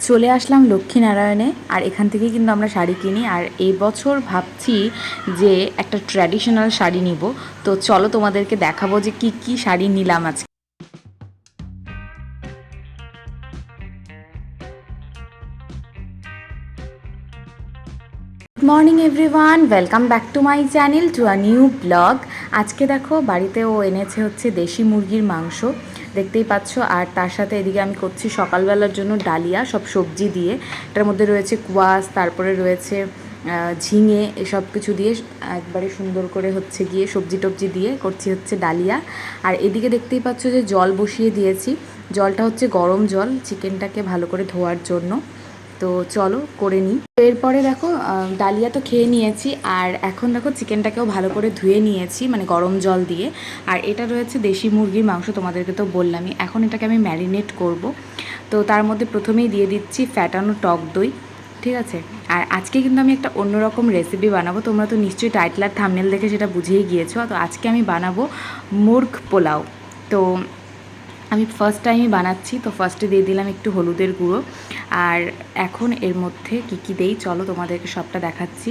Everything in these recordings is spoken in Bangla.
চলে আসলাম লক্ষ্মীনারায়ণে। আর এখান থেকেই কিন্তু আমরা শাড়ি কিনি। আর এই বছর ভাবছি যে একটা ট্র্যাডিশনাল শাড়ি নিব। তো চলো তোমাদেরকে দেখাবো যে কি কি শাড়ি নিলাম আজকে। Good morning everyone, welcome back to my channel to a new blog. আজকে দেখো বাড়িতে ও এনেছে হচ্ছে দেশি মুরগির মাংস, দেখতেই পাচ্ছ। আর তার সাথে এদিকে আমি করছি সকালবেলার জন্য ডালিয়া, সব সবজি দিয়ে। এটার মধ্যে রয়েছে কোয়াশ, তারপরে রয়েছে ঝিঙে, এসব কিছু দিয়ে একবারে সুন্দর করে হচ্ছে গিয়ে সবজি টবজি দিয়ে করছি হচ্ছে ডালিয়া। আর এদিকে দেখতেই পাচ্ছ যে জল বসিয়ে দিয়েছি। জলটা হচ্ছে গরম জল চিকেনটাকে ভালো করে ধোয়ার জন্য। তো চলো করে নিই। এরপরে দেখো ডালিয়া তো খেয়ে নিয়েছি, আর এখন দেখো চিকেনটাকেও ভালো করে ধুয়ে নিয়েছি মানে গরম জল দিয়ে। আর এটা রয়েছে দেশি মুরগির মাংস, তোমাদেরকে তো বললামই। এখন এটাকে আমি ম্যারিনেট করব। তো তার মধ্যে প্রথমেই দিয়ে দিচ্ছি ফ্যাটানো টক দই, ঠিক আছে। আর আজকে কিন্তু আমি একটা অন্যরকম রেসিপি বানাবো, তোমরা তো নিশ্চয়ই টাইটেল আর থাম্বনেল দেখে সেটা বুঝেই গিয়েছো। তো আজকে আমি বানাবো মুরগ পোলাও। তো আমি ফার্স্ট টাইমই বানাচ্ছি, তো ফার্স্টে দিয়ে দিলাম একটু হলুদের গুঁড়ো। আর এখন এর মধ্যে কী কী দেই চলো তোমাদেরকে সবটা দেখাচ্ছি।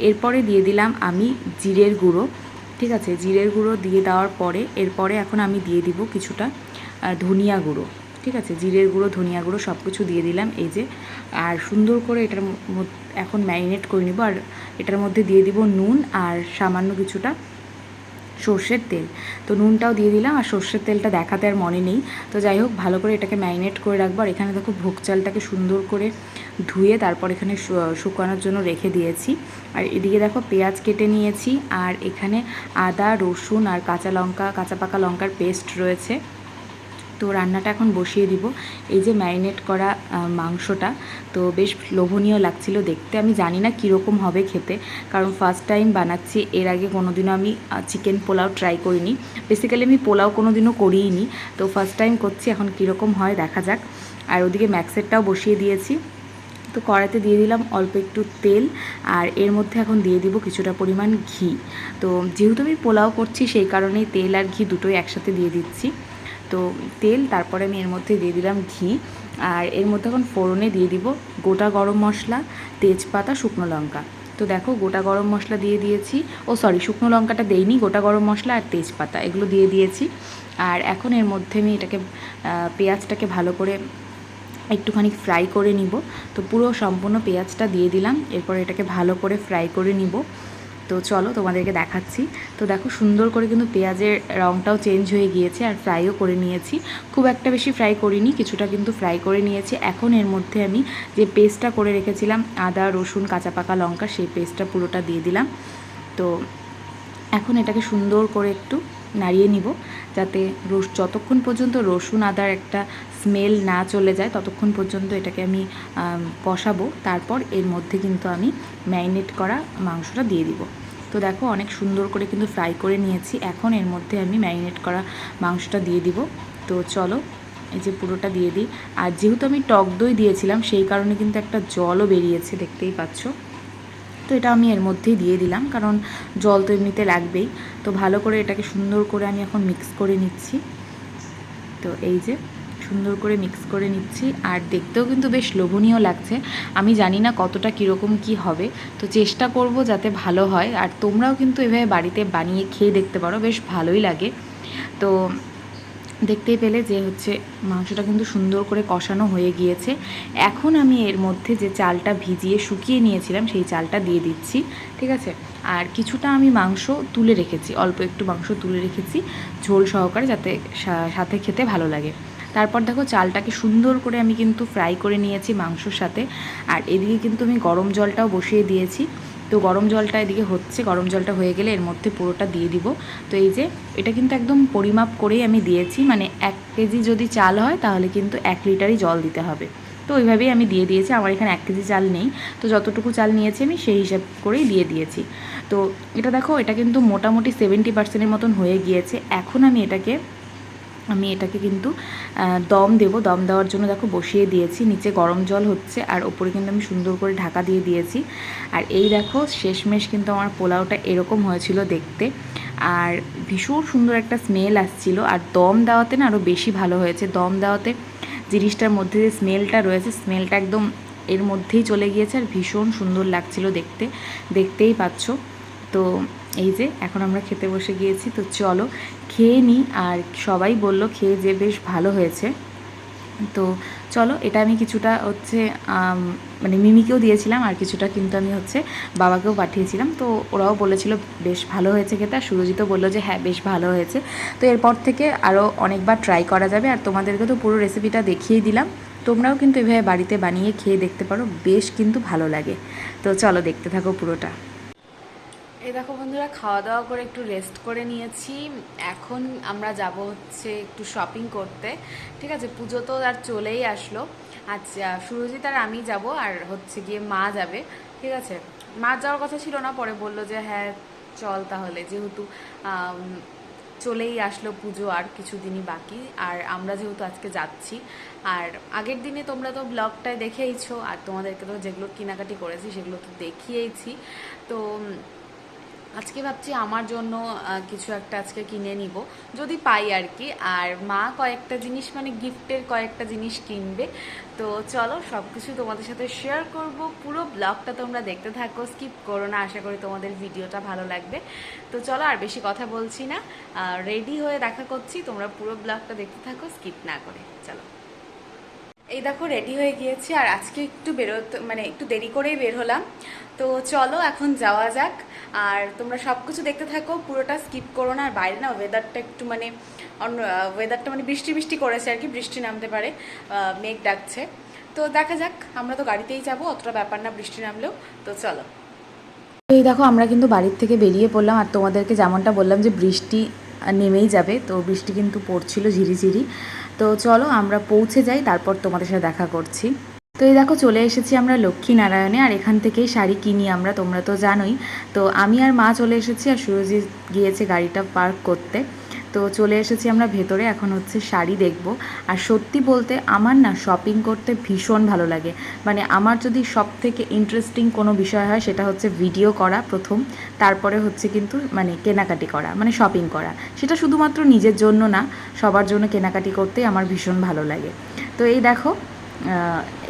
এরপরে দিয়ে দিলাম আমি জিরের গুঁড়ো, ঠিক আছে। জিরের গুঁড়ো দিয়ে দেওয়ার পরে এরপরে এখন আমি দিয়ে দিব কিছুটা ধনিয়া গুঁড়ো, ঠিক আছে। জিরের গুঁড়ো, ধনিয়া গুঁড়ো সব কিছু দিয়ে দিলাম, এই যে। আর সুন্দর করে এটার এখন ম্যারিনেট করে নিব। আর এটার মধ্যে দিয়ে দিব নুন আর সামান্য কিছুটা সর্ষের তেল। তো নুনটাও দিয়ে দিলাম, আর সর্ষের তেলটা দেখাতে আর মনে নেই। তো যাই হোক, ভালো করে এটাকে ম্যারিনেট করে রাখবো। আর এখানে দেখো ভোগ চালটাকে সুন্দর করে ধুয়ে তারপর এখানে শুকানোর জন্য রেখে দিয়েছি। আর এদিকে দেখো পেঁয়াজ কেটে নিয়েছি, আর এখানে আদা, রসুন আর কাঁচা লঙ্কা, কাঁচা পাকা লঙ্কার পেস্ট রয়েছে। তো রান্নাটা এখন বসিয়ে দিব। এই যে ম্যারিনেট করা মাংসটা, তো বেশ লোভনীয় লাগছিল দেখতে। আমি জানি না কীরকম হবে খেতে, কারণ ফার্স্ট টাইম বানাচ্ছি। এর আগে কোনোদিনও আমি চিকেন পোলাও ট্রাই করিনি। বেসিক্যালি আমি পোলাও কোনোদিনও করিইনি, তো ফার্স্ট টাইম করছি। এখন কীরকম হয় দেখা যাক। আর ওদিকে ম্যাক্সেটটাও বসিয়ে দিয়েছি। তো কড়াইতে দিয়ে দিলাম অল্প একটু তেল, আর এর মধ্যে এখন দিয়ে দিব কিছুটা পরিমাণ ঘি। তো যেহেতু আমি পোলাও করছি সেই কারণেই তেল আর ঘি দুটোই একসাথে দিয়ে দিচ্ছি। তো তেল, তারপরে আমি এর মধ্যে দিয়ে দিলাম ঘি। আর এর মধ্যে এখন ফোড়নে দিয়ে দিব গোটা গরম মশলা, তেজপাতা, শুকনো লঙ্কা। তো দেখো গোটা গরম মশলা দিয়ে দিয়েছি, শুকনো লঙ্কাটা দেইনি, গোটা গরম মশলা আর তেজপাতা এগুলো দিয়ে দিয়েছি। আর এখন এর মধ্যে আমি এটাকে পেঁয়াজটাকে ভালো করে একটুখানি ফ্রাই করে নিব। তো পুরো সম্পূর্ণ পেঁয়াজটা দিয়ে দিলাম, এরপর এটাকে ভালো করে ফ্রাই করে নিব। তো চলো তোমাদেরকে দেখাচ্ছি। তো দেখো সুন্দর করে কিন্তু পেঁয়াজের রঙটাও চেঞ্জ হয়ে গিয়েছে, আর ফ্রাইও করে নিয়েছি। খুব একটা বেশি ফ্রাই করিনি, কিছুটা কিন্তু ফ্রাই করে নিয়েছি। এখন এর মধ্যে আমি যে পেস্টটা করে রেখেছিলাম আদা, রসুন, কাঁচা পাকা লঙ্কা, সেই পেস্টটা পুরোটা দিয়ে দিলাম। তো এখন এটাকে সুন্দর করে একটু নাড়িয়ে নিব, যাতে যতক্ষণ পর্যন্ত রসুন আদার একটা স্মেল না চলে যায় ততক্ষণ পর্যন্ত এটাকে আমি কষাবো। তারপর এর মধ্যে কিন্তু আমি ম্যারিনেট করা মাংসটা দিয়ে দিব। তো দেখো অনেক সুন্দর করে কিন্তু ফ্রাই করে নিয়েছি। এখন এর মধ্যে আমি ম্যারিনেট করা মাংসটা দিয়ে দিব। তো চলো এই যে পুরোটা দিয়ে দিই। আর যেহেতু আমি টক দই দিয়েছিলাম সেই কারণে কিন্তু একটা জলও বেরিয়েছে, দেখতেই পাচ্ছ। তো এটা আমি এর মধ্যেই দিয়ে দিলাম, কারণ জল তো এমনিতে লাগবেই। তো ভালো করে এটাকে সুন্দর করে আমি এখন মিক্স করে নিচ্ছি। তো এই যে সুন্দর করে মিক্স করে নিচ্ছি, আর দেখতেও কিন্তু বেশ লোভনীয় লাগছে। আমি জানি না কতটা কীরকম কি হবে, তো চেষ্টা করব যাতে ভালো হয়। আর তোমরাও কিন্তু এভাবে বাড়িতে বানিয়ে খেয়ে দেখতে পারো, বেশ ভালোই লাগে। তো দেখতেই পেলে যে হচ্ছে মাংসটা কিন্তু সুন্দর করে কষানো হয়ে গিয়েছে। এখন আমি এর মধ্যে যে চালটা ভিজিয়ে শুকিয়ে নিয়েছিলাম সেই চালটা দিয়ে দিচ্ছি, ঠিক আছে। আর কিছুটা আমি মাংস তুলে রেখেছি, অল্প একটু মাংস তুলে রেখেছি ঝোল সহকারে, যাতে সাথে খেতে ভালো লাগে। তারপর দেখো চালটাকে সুন্দর করে আমি কিন্তু ফ্রাই করে নিয়েছি মাংসর সাথে। আর এদিকে কিন্তু আমি গরম জলটাও বসিয়ে দিয়েছি। তো গরম জলটা এদিকে হচ্ছে, গরম জলটা হয়ে গেলে এর মধ্যে পুরোটা দিয়ে দিব। তো এই যে এটা কিন্তু একদম পরিমাপ করেই আমি দিয়েছি, মানে 1 কেজি যদি চাল হয় তাহলে কিন্তু 1 লিটারই জল দিতে হবে। তো ওইভাবেই আমি দিয়ে দিয়েছি। আমার এখানে 1 কেজি চাল নেই, তো যতটুকু চাল নিয়েছি আমি সেই হিসাব করেই দিয়ে দিয়েছি। তো এটা দেখো এটা কিন্তু মোটামুটি 70% মতন হয়ে গিয়েছে। এখন আমি এটাকে কিন্তু দম দেব। দম দেওয়ার জন্য দেখো বসিয়ে দিয়েছি, নিচে গরম জল হচ্ছে আর ওপরে কিন্তু আমি সুন্দর করে ঢাকা দিয়ে দিয়েছি। আর এই দেখো শেষমেশ কিন্তু আমার পোলাওটা এরকম হয়েছিল দেখতে, আর ভীষণ সুন্দর একটা স্মেল আসছিল। আর দম দেওয়াতে না আরও বেশি ভালো হয়েছে। দম দেওয়াতে জিনিসটার মধ্যে যে স্মেলটা রয়েছে, স্মেলটা একদম এর মধ্যেই চলে গিয়েছে আর ভীষণ সুন্দর লাগছিল দেখতেই পাচ্ছ। তো এই যে এখন আমরা খেতে বসে গিয়েছি, তো চলো খেয়ে নিই। আর সবাই বলল খেয়ে যে বেশ ভালো হয়েছে। তো চলো, এটা আমি কিছুটা হচ্ছে মানে মিমিকেও দিয়েছিলাম আর কিছুটা কিন্তু আমি হচ্ছে বাবাকেও পাঠিয়েছিলাম। তো ওরাও বলেছিল বেশ ভালো হয়েছে খেতে, আর সুরজিতও বললো যে হ্যাঁ বেশ ভালো হয়েছে। তো এরপর থেকে আরও অনেকবার ট্রাই করা যাবে। আর তোমাদেরকে তো পুরো রেসিপিটা দেখিয়ে দিলাম, তোমরাও কিন্তু এভাবে বাড়িতে বানিয়ে খেয়ে দেখতে পারো, বেশ কিন্তু ভালো লাগে। তো চলো দেখতে থাকো পুরোটা। এই দেখো বন্ধুরা, খাওয়া দাওয়া করে একটু রেস্ট করে নিয়েছি। এখন আমরা যাব হচ্ছে একটু শপিং করতে। ঠিক আছে, পুজো তো আর চলেই আসলো। আচ্ছা, সুরজিৎ আর আমি যাব, আর হচ্ছে গিয়ে মা যাবে। ঠিক আছে, মা যাওয়ার কথা ছিল না, পরে বললো যে হ্যাঁ চল তাহলে, যেহেতু চলেই আসলো পুজো, আর কিছুদিনই বাকি। আর আমরা যেহেতু আজকে যাচ্ছি, আর আগের দিনে তোমরা তো ব্লগটায় দেখেইছো, আর তোমাদেরকে তো যেগুলো কেনাকাটি করেছি সেগুলো তো দেখিয়েইছি। তো আজকে ভাবছি আমার জন্য কিছু একটা আজকে কিনে নিব, যদি পাই আর কি। আর মা কয়েকটা জিনিস, মানে গিফটের কয়েকটা জিনিস কিনবে। তো চলো সব কিছু তোমাদের সাথে শেয়ার করব। পুরো ব্লগটা তোমরা দেখতে থাকো, স্কিপ করো না। আশা করি তোমাদের ভিডিওটা ভালো লাগবে। তো চলো আর বেশি কথা বলছি না, রেডি হয়ে দেখা করছি। তোমরা পুরো ব্লগটা দেখতে থাকো স্কিপ না করে। চলো, এই দেখো রেডি হয়ে গিয়েছি, আর আজকে একটু বেরোতে মানে একটু দেরি করেই বের হলাম। তো চলো এখন যাওয়া যাক, আর তোমরা সব কিছু দেখতে থাকো, পুরোটা স্কিপ করো না। আর বাইরে না ওয়েদারটা একটু মানে ওয়েদারটা মানে বৃষ্টি বৃষ্টি করেছে আর কি, বৃষ্টি নামতে পারে, মেঘ ডাকছে। তো দেখা যাক, আমরা তো গাড়িতেই যাবো, অতটা ব্যাপার না বৃষ্টি নামলেও। তো চলো, এই দেখো আমরা কিন্তু বাড়ির থেকে বেরিয়ে পড়লাম। আর তোমাদেরকে যেমনটা বললাম যে বৃষ্টি নেমেই যাবে, তো বৃষ্টি কিন্তু পড়ছিল ঝিরিঝিরি। তো চলো আমরা পৌঁছে যাই, তারপর তোমাদের সাথে দেখা করছি। তো এই দেখো চলে এসেছি আমরা লক্ষ্মীনারায়ণে, আর এখান থেকেই শাড়ি কিনি আমরা, তোমরা তো জানোই। তো আমি আর মা চলে এসেছি, আর সুরজিৎ গিয়েছে গাড়িটা পার্ক করতে। তো চলে এসেছি আমরা ভেতরে, এখন হচ্ছে শাড়ি দেখব। আর সত্যি বলতে আমার না শপিং করতে ভীষণ ভালো লাগে। মানে আমার যদি সব থেকে ইন্টারেস্টিং কোনো বিষয় হয় সেটা হচ্ছে ভিডিও করা প্রথম, তারপরে হচ্ছে কিন্তু মানে কেনাকাটি করা, মানে শপিং করা। সেটা শুধুমাত্র নিজের জন্য না, সবার জন্য কেনাকাটি করতেই আমার ভীষণ ভালো লাগে। তো এই দেখো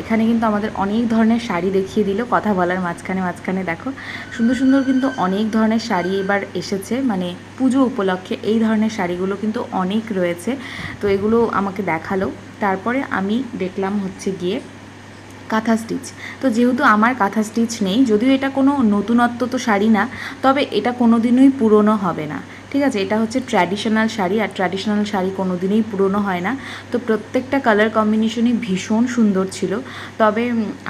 এখানে কিন্তু আমাদের অনেক ধরনের শাড়ি দেখিয়ে দিল কথা বলার মাঝখানে দেখো সুন্দর সুন্দর কিন্তু অনেক ধরনের শাড়ি এবার এসেছে, মানে পুজো উপলক্ষে এই ধরনের শাড়িগুলো কিন্তু অনেক রয়েছে। তো এগুলো আমাকে দেখালো, তারপরে আমি দেখলাম হচ্ছে গিয়ে কাঁথা স্টিচ। তো যেহেতু আমার কাঁথা স্টিচ নেই, যদিও এটা কোনো নতুনত্ব তো শাড়ি না, তবে এটা কোনো দিনই পুরনো হবে না। ঠিক আছে, এটা হচ্ছে ট্র্যাডিশনাল শাড়ি, আর ট্র্যাডিশনাল শাড়ি কোনো দিনই পুরনো হয় না। তো প্রত্যেকটা কালার কম্বিনেশনই ভীষণ সুন্দর ছিল। তবে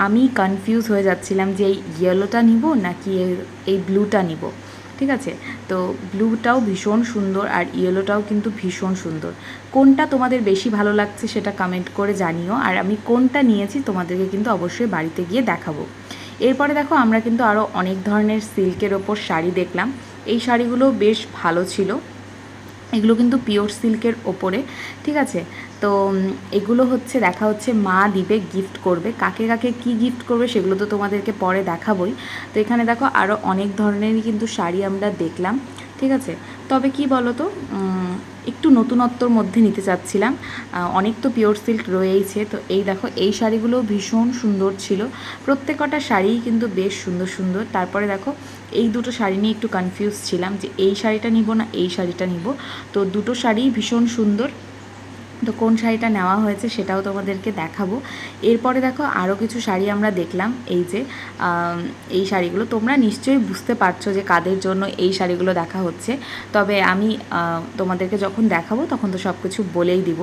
আমি কনফিউজ হয়ে যাচ্ছিলাম যে এই ইয়েলোটা নিব নাকি এই ব্লুটা নিব। ঠিক আছে, তো ব্লুটাও ভীষণ সুন্দর, আর ইয়েলোটাও কিন্তু ভীষণ সুন্দর। কোনটা তোমাদের বেশি ভালো লাগছে সেটা কমেন্ট করে জানিও, আর আমি কোনটা নিয়েছি তোমাদেরকে কিন্তু অবশ্যই বাড়িতে গিয়ে দেখাবো। এরপরে দেখো আমরা কিন্তু আরও অনেক ধরনের সিল্কের ওপর শাড়ি দেখলাম। এই শাড়িগুলো বেশ ভালো ছিল, এগুলো কিন্তু পিওর সিল্কের ওপরে। ঠিক আছে, তো এগুলো হচ্ছে দেখা হচ্ছে মা দিবে, গিফট করবে। কাকে কাকে কি গিফট করবে সেগুলো তো তোমাদেরকে পরে দেখাবই। তো এখানে দেখো আরও অনেক ধরনেরই কিন্তু শাড়ি আমরা দেখলাম। ঠিক আছে, তবে কি বলো তো, একটু নতুনত্বর মধ্যে নিতে চাচ্ছিলাম। অনেক তো পিওর সিল্ক রয়েইছে। তো এই দেখো এই শাড়িগুলো ভীষণ সুন্দর ছিল, প্রত্যেকটা শাড়িই কিন্তু বেশ সুন্দর সুন্দর। তারপরে দেখো এই দুটো শাড়ি নিয়ে একটু কনফিউজ ছিলাম যে এই শাড়িটা নিব না এই শাড়িটা নিব। তো দুটো শাড়িই ভীষণ সুন্দর, তো কোন শাড়িটা নেওয়া হয়েছে সেটাও তোমাদেরকে দেখাবো। এরপরে দেখো আরও কিছু শাড়ি আমরা দেখলাম। এই যে এই শাড়িগুলো তোমরা নিশ্চয়ই বুঝতে পারছো যে কাদের জন্য এই শাড়িগুলো দেখা হচ্ছে, তবে আমি তোমাদেরকে যখন দেখাবো তখন তো সব কিছু বলেই দিব।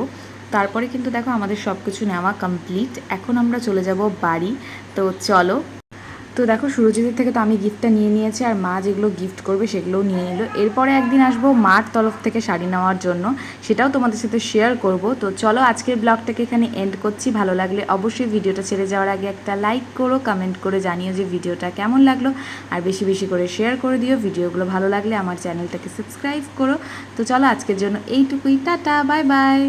তারপরে কিন্তু দেখো আমাদের সব কিছু নেওয়া কমপ্লিট, এখন আমরা চলে যাব বাড়ি। তো চলো, তো দেখো সুরজিতের থেকে তো আমি গিফটটা নিয়ে নিয়েছি, আর মা যেগুলো গিফট করবে সেগুলোও নিয়ে নিল। এরপরে একদিন আসবো মার তরফ থেকে শাড়ি নেওয়ার জন্য, সেটাও তোমাদের সাথে শেয়ার করব। তো চলো আজকের ব্লগটাকে এখানে এন্ড করছি। ভালো লাগলে অবশ্যই ভিডিওটা ছেড়ে যাওয়ার আগে একটা লাইক করো, কমেন্ট করে জানিও যে ভিডিওটা কেমন লাগলো, আর বেশি বেশি করে শেয়ার করে দিও। ভিডিওগুলো ভালো লাগলে আমার চ্যানেলটাকে সাবস্ক্রাইব করো। তো চলো আজকের জন্য এইটুকুই, টাটা, বাই বাই।